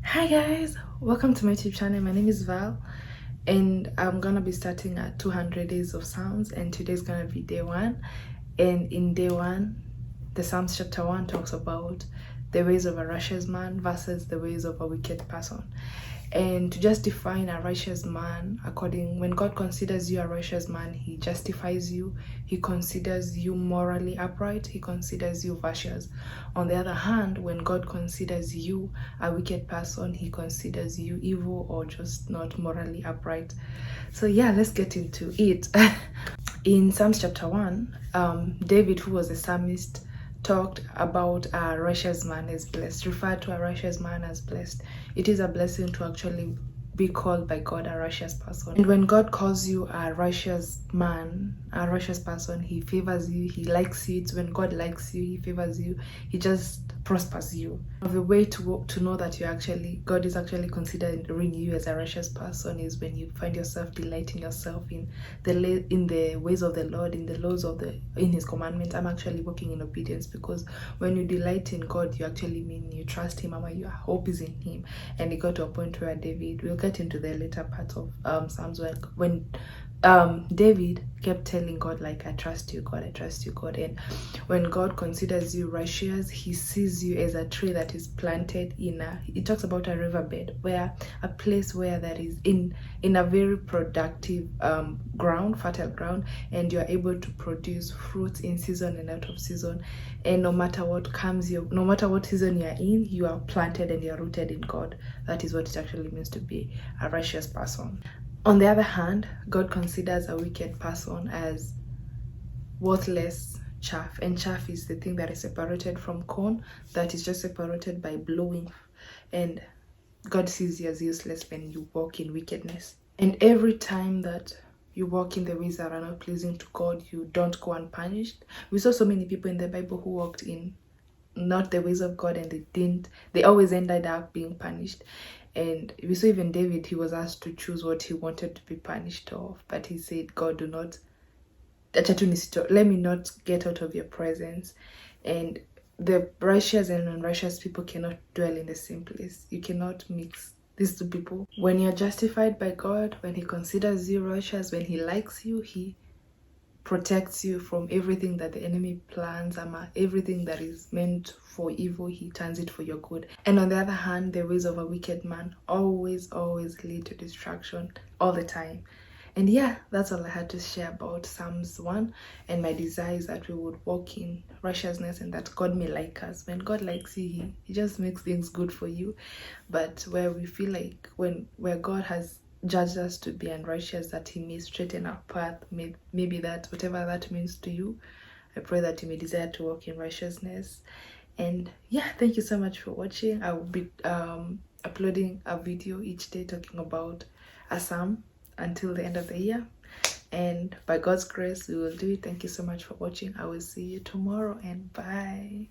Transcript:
Hi guys, welcome to my YouTube channel. My name is Val and I'm gonna be starting at 200 days of Psalms, and today's gonna be day one. And in day one, the Psalms chapter 1 talks about the ways of a righteous man versus the ways of a wicked person. And to just define a righteous man, when God considers you a righteous man, he justifies you, he considers you morally upright, he considers you virtuous. On the other hand, when God considers you a wicked person, he considers you evil or just not morally upright. So yeah, let's get into it. In Psalms chapter 1, David, who was a psalmist, talked about a righteous man as blessed, referred to a righteous man as blessed. It is a blessing to actually be called by God a righteous person. And when God calls you a righteous man, a righteous person, he favors you, he likes you. It's when God likes you, he favors you, he just prospers you. The way to know that God is actually considering you as a righteous person is when you find yourself delighting yourself in the ways of the Lord, in his commandments. I'm actually walking in obedience, because when you delight in God, you actually mean you trust him, or your hope is in him. And it got to a point where we'll get into the later part of Psalms, when David kept telling God, like, I trust you, God, I trust you, God. And when God considers you righteous, he sees you as a tree that is planted it talks about a riverbed, where a place where that is in a very productive ground, fertile ground, and you are able to produce fruits in season and out of season. And no matter what season you are in, you are planted and you are rooted in God. That is what it actually means to be a righteous person. On the other hand, God considers a wicked person as worthless chaff, and chaff is the thing that is separated from corn, that is just separated by blowing. And God sees you as useless when you walk in wickedness. And every time that you walk in the ways that are not pleasing to God, you don't go unpunished. We saw so many people in the Bible who walked in not the ways of God, and they always ended up being punished. And we saw even David, he was asked to choose what he wanted to be punished of, but he said, God, let me not get out of your presence. And the righteous and unrighteous people cannot dwell in the same place. You cannot mix these two people. When you're justified by God, when he considers you righteous, when he likes you, he protects you from everything that the enemy plans, everything that is meant for evil, he turns it for your good. And on the other hand, the ways of a wicked man always lead to destruction, all the time. And yeah, that's all I had to share about Psalms 1. And my desire is that we would walk in righteousness, and that God may like us. When God likes you, he just makes things good for you. But where we feel like where God has judged us to be unrighteous, that he may straighten our path, maybe that, whatever that means to you, I pray that you may desire to walk in righteousness. And yeah, thank you so much for watching. I will be uploading a video each day talking about a psalm until the end of the year, and by God's grace we will do it. Thank you so much for watching. I will see you tomorrow, and bye.